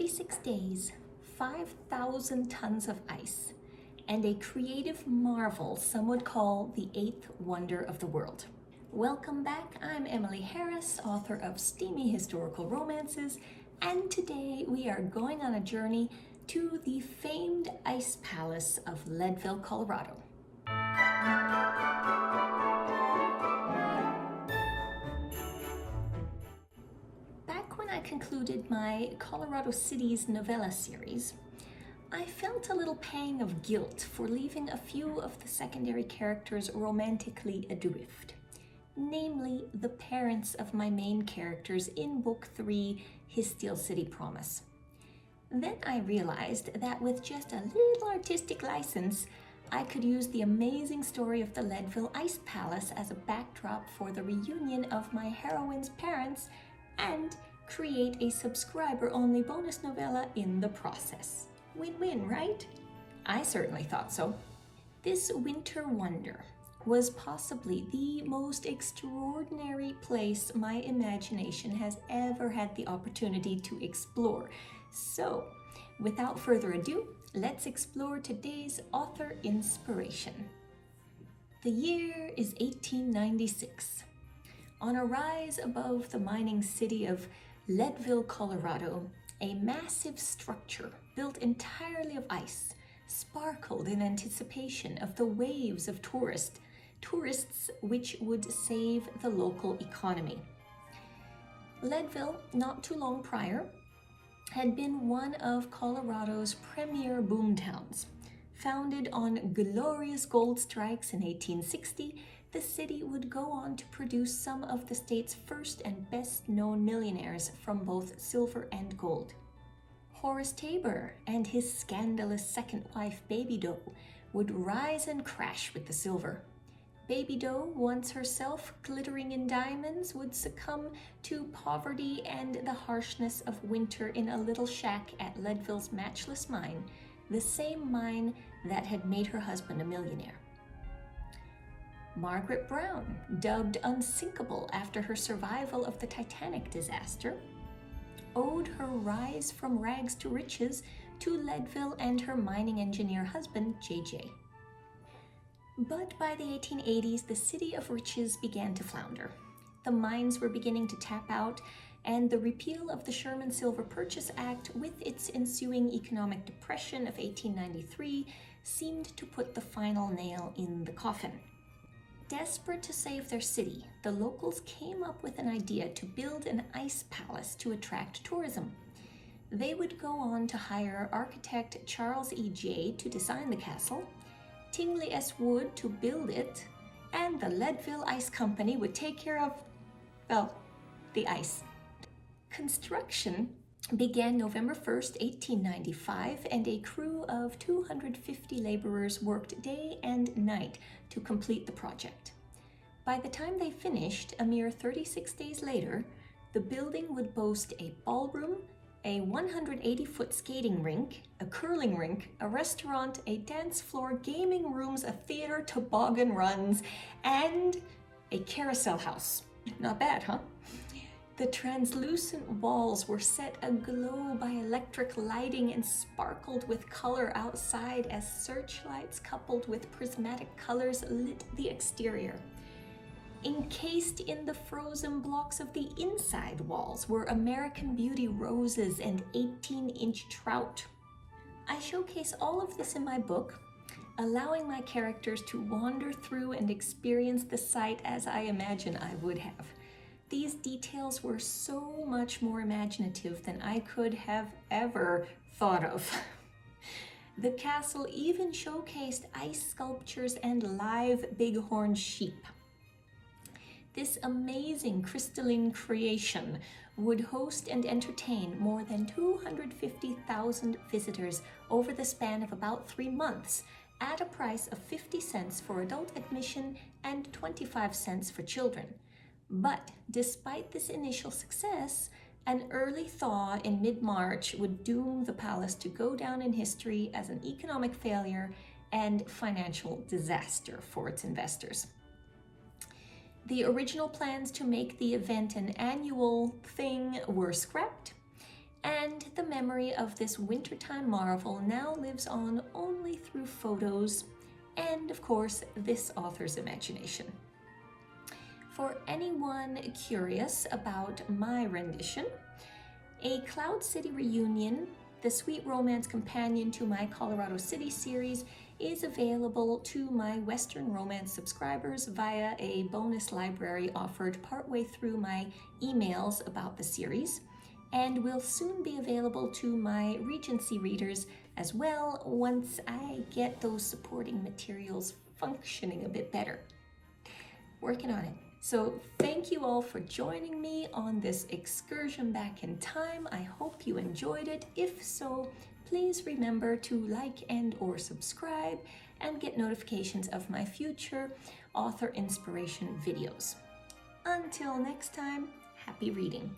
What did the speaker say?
36 days, 5,000 tons of ice, and a creative marvel some would call the eighth wonder of the world. Welcome back, I'm Emily Harris, author of STEAMY historical romances, and today we are going on a journey to the famed ice palace of Leadville, Colorado. Back when I concluded my Colorado Cities novella series, I felt a little pang of guilt for leaving a few of the secondary characters romantically adrift, namely the parents of my main characters in Book 3, His Steel City Promise. Then I realized that with just a little artistic license, I could use the amazing story of the Leadville Ice Palace as a backdrop for the reunion of my heroine's parents and create a subscriber-only bonus novella in the process. Win-win, right? I certainly thought so. This winter wonder was possibly the most extraordinary place my imagination has ever had the opportunity to explore. So, without further ado, let's explore today's author inspiration. The year is 1896. On a rise above the mining city of Leadville, Colorado, a massive structure built entirely of ice sparkled in anticipation of the waves of tourists which would save the local economy. Leadville, not too long prior, had been one of Colorado's premier boomtowns. Founded on glorious gold strikes in 1860, the city would go on to produce some of the state's first and best-known millionaires from both silver and gold. Horace Tabor and his scandalous second wife, Baby Doe, would rise and crash with the silver. Baby Doe, once herself glittering in diamonds, would succumb to poverty and the harshness of winter in a little shack at Leadville's matchless mine, the same mine that had made her husband a millionaire. Margaret Brown, dubbed unsinkable after her survival of the Titanic disaster, owed her rise from rags to riches to Leadville and her mining engineer husband, J.J. But by the 1880s, the city of riches began to flounder. The mines were beginning to tap out, and the repeal of the Sherman Silver Purchase Act with its ensuing economic depression of 1893 seemed to put the final nail in the coffin. Desperate to save their city, the locals came up with an idea to build an ice palace to attract tourism. They would go on to hire architect Charles E. Jay to design the castle, Tingley S. Wood to build it, and the Leadville Ice Company would take care of, well, the ice. Construction began November 1st, 1895, and a crew of 250 laborers worked day and night to complete the project. By the time they finished, a mere 36 days later, the building would boast a ballroom, a 180-foot skating rink, a curling rink, a restaurant, a dance floor, gaming rooms, a theater, toboggan runs, and a carousel house. Not bad, huh? The translucent walls were set aglow by electric lighting and sparkled with color outside as searchlights coupled with prismatic colors lit the exterior. Encased in the frozen blocks of the inside walls were American Beauty roses and 18-inch trout. I showcase all of this in my book, allowing my characters to wander through and experience the site as I imagine I would have. These details were so much more imaginative than I could have ever thought of. The castle even showcased ice sculptures and live bighorn sheep. This amazing crystalline creation would host and entertain more than 250,000 visitors over the span of about 3 months at a price of 50 cents for adult admission and 25 cents for children. But despite this initial success, an early thaw in mid-March would doom the palace to go down in history as an economic failure and financial disaster for its investors. The original plans to make the event an annual thing were scrapped, and the memory of this wintertime marvel now lives on only through photos and, of course, this author's imagination. For anyone curious about my rendition, A Cloud City Reunion, the sweet romance companion to my Colorado City series, is available to my Western Romance subscribers via a bonus library offered partway through my emails about the series, and will soon be available to my Regency readers as well once I get those supporting materials functioning a bit better. Working on it. So thank you all for joining me on this excursion back in time. I hope you enjoyed it. If so, please remember to like and or subscribe and get notifications of my future author inspiration videos. Until next time, happy reading.